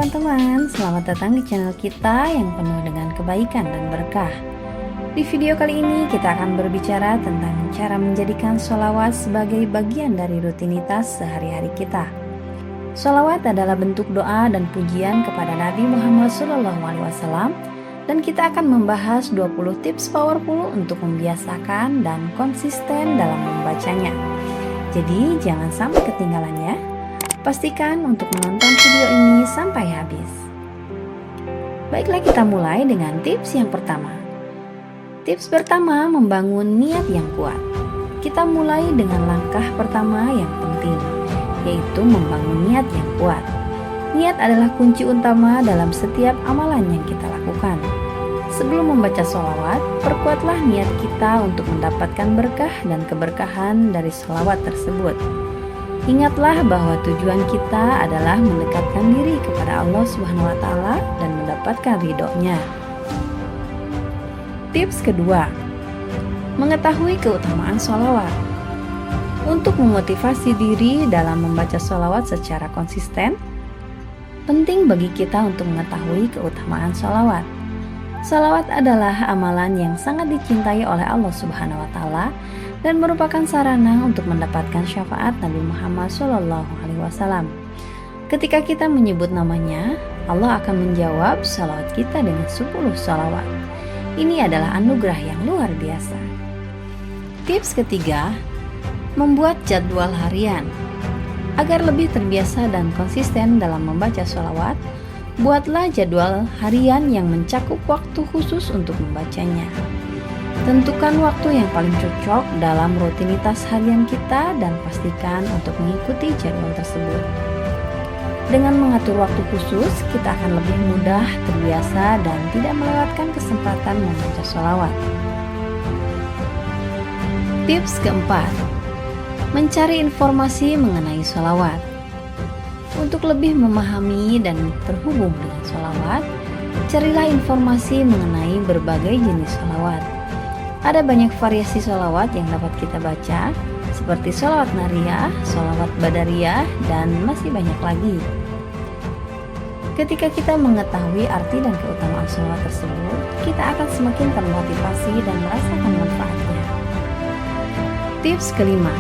teman-teman, selamat datang di channel kita yang penuh dengan kebaikan dan berkah. Di video kali ini kita akan berbicara tentang cara menjadikan sholawat sebagai bagian dari rutinitas sehari-hari kita. Sholawat adalah bentuk doa dan pujian kepada Nabi Muhammad SAW, dan kita akan membahas 20 tips powerful untuk membiasakan dan konsisten dalam membacanya. Jadi jangan sampai ketinggalan ya. Pastikan untuk menonton video ini sampai habis. Baiklah, kita mulai dengan tips yang pertama. Tips pertama, membangun niat yang kuat. Kita mulai dengan langkah pertama yang penting, yaitu membangun niat yang kuat. Niat adalah kunci utama dalam setiap amalan yang kita lakukan. Sebelum membaca sholawat, perkuatlah niat kita untuk mendapatkan berkah dan keberkahan dari sholawat tersebut. Ingatlah bahwa tujuan kita adalah mendekatkan diri kepada Allah SWT dan mendapatkan ridhonya. Tips kedua, mengetahui keutamaan sholawat. Untuk memotivasi diri dalam membaca sholawat secara konsisten, penting bagi kita untuk mengetahui keutamaan sholawat. Sholawat adalah amalan yang sangat dicintai oleh Allah SWT dan merupakan sarana untuk mendapatkan syafaat Nabi Muhammad SAW. Ketika kita menyebut namanya, Allah akan menjawab sholawat kita dengan 10 sholawat. Ini adalah anugerah yang luar biasa. Tips ketiga, membuat jadwal harian. Agar lebih terbiasa dan konsisten dalam membaca sholawat, buatlah jadwal harian yang mencakup waktu khusus untuk membacanya. Tentukan waktu yang paling cocok dalam rutinitas harian kita dan pastikan untuk mengikuti jadwal tersebut. Dengan mengatur waktu khusus, kita akan lebih mudah terbiasa dan tidak melewatkan kesempatan membaca sholawat. Tips keempat, mencari informasi mengenai sholawat. Untuk lebih memahami dan terhubung dengan sholawat, carilah informasi mengenai berbagai jenis sholawat. Ada banyak variasi sholawat yang dapat kita baca, seperti sholawat nariyah, sholawat badariyah, dan masih banyak lagi. Ketika kita mengetahui arti dan keutamaan sholawat tersebut, kita akan semakin termotivasi dan merasakan manfaatnya. Tips kelima,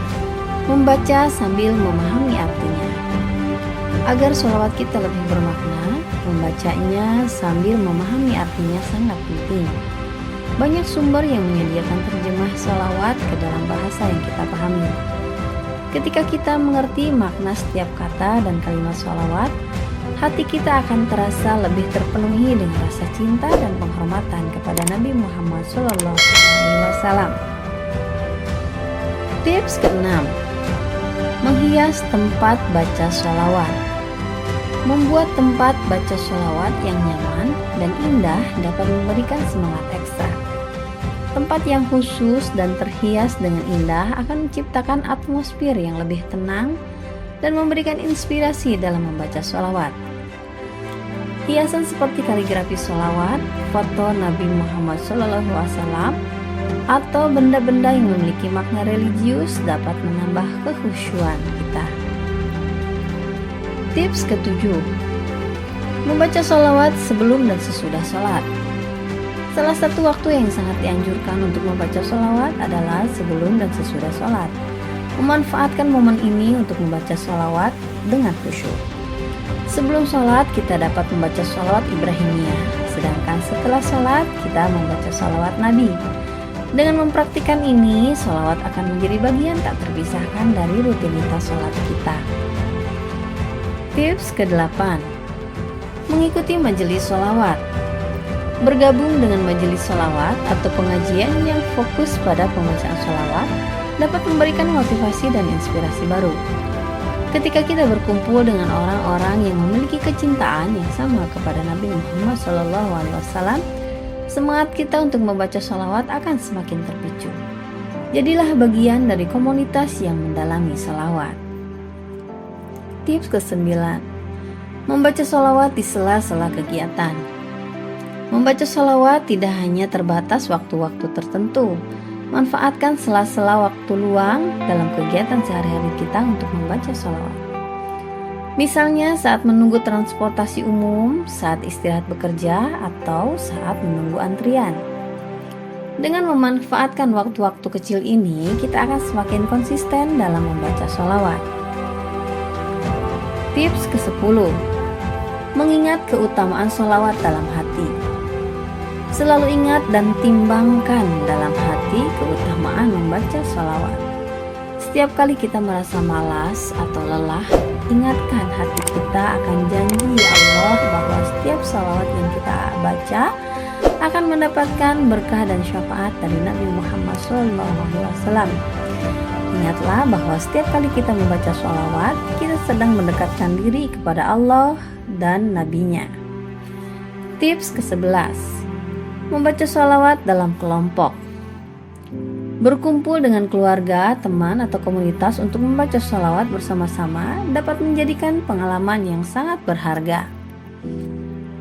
membaca sambil memahami artinya. Agar sholawat kita lebih bermakna, membacanya sambil memahami artinya sangat penting. Banyak sumber yang menyediakan terjemah sholawat ke dalam bahasa yang kita pahami. Ketika kita mengerti makna setiap kata dan kalimat sholawat, hati kita akan terasa lebih terpenuhi dengan rasa cinta dan penghormatan kepada Nabi Muhammad SAW. Tips keenam, menghias tempat baca sholawat. Membuat tempat baca sholawat yang nyaman dan indah dapat memberikan semangat ekstra. Tempat yang khusus dan terhias dengan indah akan menciptakan atmosfer yang lebih tenang dan memberikan inspirasi dalam membaca sholawat. Hiasan seperti kaligrafi sholawat, foto Nabi Muhammad SAW, atau benda-benda yang memiliki makna religius dapat menambah kekhusyuan kita. Tips ketujuh, membaca sholawat sebelum dan sesudah sholat. Salah satu waktu yang sangat dianjurkan untuk membaca sholawat adalah sebelum dan sesudah sholat. Memanfaatkan momen ini untuk membaca sholawat dengan khusyuk. Sebelum sholat kita dapat membaca sholawat Ibrahimiyah, sedangkan setelah sholat kita membaca sholawat Nabi. Dengan mempraktikkan ini, sholawat akan menjadi bagian tak terpisahkan dari rutinitas sholat kita. Tips ke-8, mengikuti majelis sholawat. Bergabung dengan majelis sholawat atau pengajian yang fokus pada pembacaan sholawat dapat memberikan motivasi dan inspirasi baru. Ketika kita berkumpul dengan orang-orang yang memiliki kecintaan yang sama kepada Nabi Muhammad SAW, semangat kita untuk membaca sholawat akan semakin terpicu. Jadilah bagian dari komunitas yang mendalami sholawat. Tips ke-9, membaca sholawat di sela-sela kegiatan. Membaca sholawat tidak hanya terbatas waktu-waktu tertentu. Manfaatkan sela-sela waktu luang dalam kegiatan sehari-hari kita untuk membaca sholawat. Misalnya saat menunggu transportasi umum, saat istirahat bekerja, atau saat menunggu antrian. Dengan memanfaatkan waktu-waktu kecil ini, kita akan semakin konsisten dalam membaca sholawat. Tips ke-10. Mengingat keutamaan sholawat dalam hati. Selalu ingat dan timbangkan dalam hati keutamaan membaca sholawat. Setiap kali kita merasa malas atau lelah, ingatkan hati kita akan janji Allah bahwa setiap sholawat yang kita baca akan mendapatkan berkah dan syafaat dari Nabi Muhammad SAW. Ingatlah bahwa setiap kali kita membaca sholawat, kita sedang mendekatkan diri kepada Allah dan Nabi-Nya. Tips ke-11. Membaca sholawat dalam kelompok. Berkumpul dengan keluarga, teman, atau komunitas untuk membaca sholawat bersama-sama dapat menjadikan pengalaman yang sangat berharga.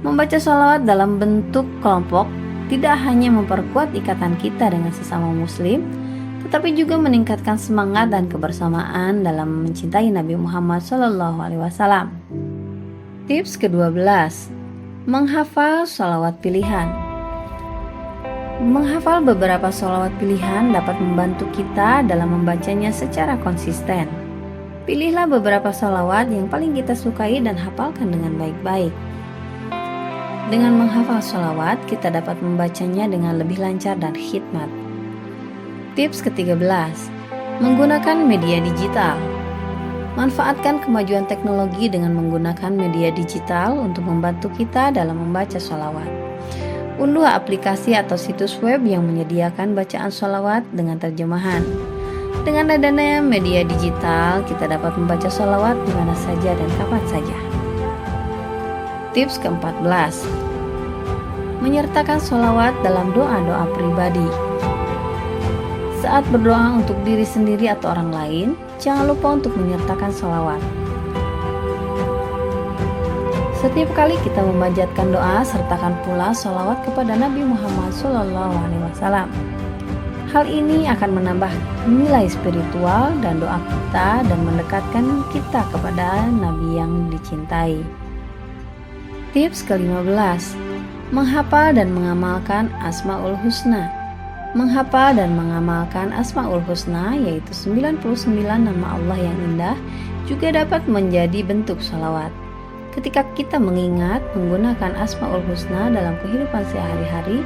Membaca sholawat dalam bentuk kelompok tidak hanya memperkuat ikatan kita dengan sesama muslim, tetapi juga meningkatkan semangat dan kebersamaan dalam mencintai Nabi Muhammad SAW. Tips ke-12. Menghafal sholawat pilihan. Menghafal beberapa sholawat pilihan dapat membantu kita dalam membacanya secara konsisten. Pilihlah beberapa sholawat yang paling kita sukai dan hafalkan dengan baik-baik. Dengan menghafal sholawat, kita dapat membacanya dengan lebih lancar dan khidmat. Tips ke-13. Menggunakan media digital. Manfaatkan kemajuan teknologi dengan menggunakan media digital untuk membantu kita dalam membaca sholawat. Unduh aplikasi atau situs web yang menyediakan bacaan sholawat dengan terjemahan. Dengan adanya media digital, kita dapat membaca sholawat di mana saja dan kapan saja. Tips ke-14. Menyertakan sholawat dalam doa-doa pribadi. Saat berdoa untuk diri sendiri atau orang lain, jangan lupa untuk menyertakan sholawat. Setiap kali kita memanjatkan doa, sertakan pula sholawat kepada Nabi Muhammad SAW. Hal ini akan menambah nilai spiritual dan doa kita dan mendekatkan kita kepada Nabi yang dicintai. Tips ke-15. Menghafal dan mengamalkan Asmaul Husna. Menghafal dan mengamalkan Asmaul Husna, yaitu 99 nama Allah yang indah, juga dapat menjadi bentuk sholawat. Ketika kita mengingat menggunakan Asmaul Husna dalam kehidupan sehari-hari,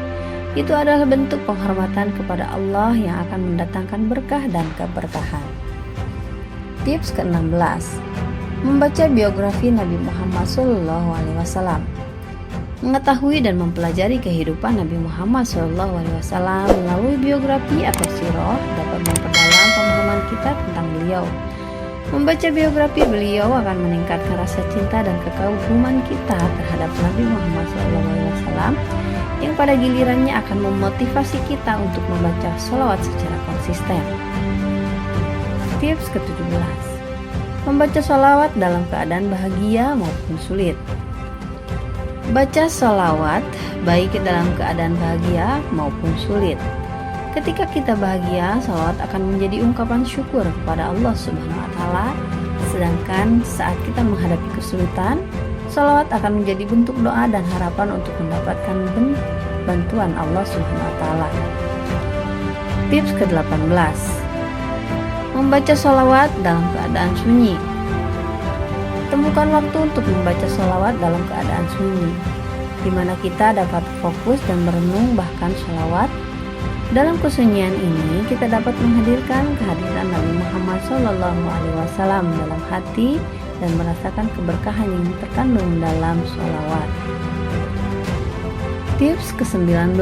itu adalah bentuk penghormatan kepada Allah yang akan mendatangkan berkah dan keberkahan. Tips ke-16. Membaca biografi Nabi Muhammad SAW. Mengetahui dan mempelajari kehidupan Nabi Muhammad SAW melalui biografi atau sirah dapat memperdalam pemahaman kita tentang beliau. Membaca biografi beliau akan meningkatkan rasa cinta dan kekaguman kita terhadap Nabi Muhammad SAW, yang pada gilirannya akan memotivasi kita untuk membaca sholawat secara konsisten. Tips ke-17. Membaca sholawat dalam keadaan bahagia maupun sulit. Baca sholawat baik dalam keadaan bahagia maupun sulit. Ketika kita bahagia, sholawat akan menjadi ungkapan syukur kepada Allah Subhanahu wa Ta'ala. Sedangkan saat kita menghadapi kesulitan, sholawat akan menjadi bentuk doa dan harapan untuk mendapatkan bantuan Allah Subhanahu wa Ta'ala. Tips ke-18. Membaca sholawat dalam keadaan sunyi. Temukan waktu untuk membaca sholawat dalam keadaan sunyi, di mana kita dapat fokus dan merenung bahkan sholawat. Dalam kesunyian ini, kita dapat menghadirkan kehadiran Nabi Muhammad SAW dalam hati dan merasakan keberkahan yang terkandung dalam sholawat. Tips ke-19.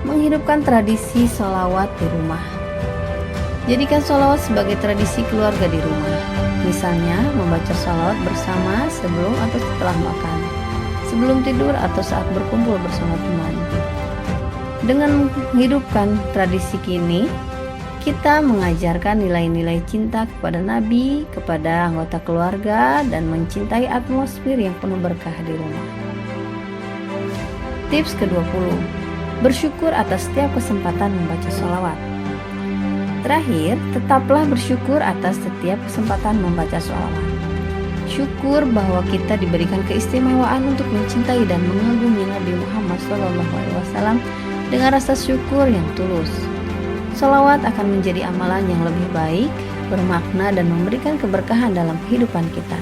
Menghidupkan tradisi sholawat di rumah. Jadikan sholawat sebagai tradisi keluarga di rumah. Misalnya, membaca sholawat bersama sebelum atau setelah makan, sebelum tidur atau saat berkumpul bersama teman. Dengan menghidupkan tradisi kini, kita mengajarkan nilai-nilai cinta kepada Nabi, kepada anggota keluarga, dan mencintai atmosfer yang penuh berkah di rumah. Tips ke-20. Bersyukur atas setiap kesempatan membaca sholawat. Terakhir, tetaplah bersyukur atas setiap kesempatan membaca sholawat. syukur bahwa kita diberikan keistimewaan untuk mencintai dan mengagumi Nabi Muhammad SAW dengan rasa syukur yang tulus. Sholawat akan menjadi amalan yang lebih baik, bermakna dan memberikan keberkahan dalam kehidupan kita.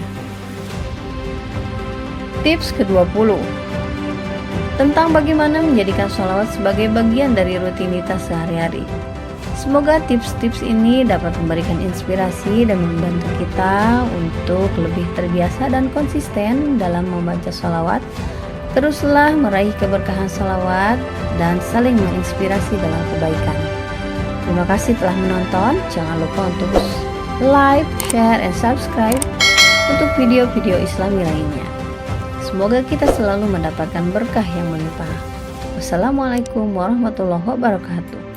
Tips ke-20 tentang bagaimana menjadikan sholawat sebagai bagian dari rutinitas sehari-hari. Semoga tips-tips ini dapat memberikan inspirasi dan membantu kita untuk lebih terbiasa dan konsisten dalam membaca sholawat. Teruslah meraih keberkahan sholawat dan saling menginspirasi dalam kebaikan. Terima kasih telah menonton. Jangan lupa untuk like, share, and subscribe untuk video-video Islami lainnya. Semoga kita selalu mendapatkan berkah yang melimpah. Wassalamualaikum warahmatullahi wabarakatuh.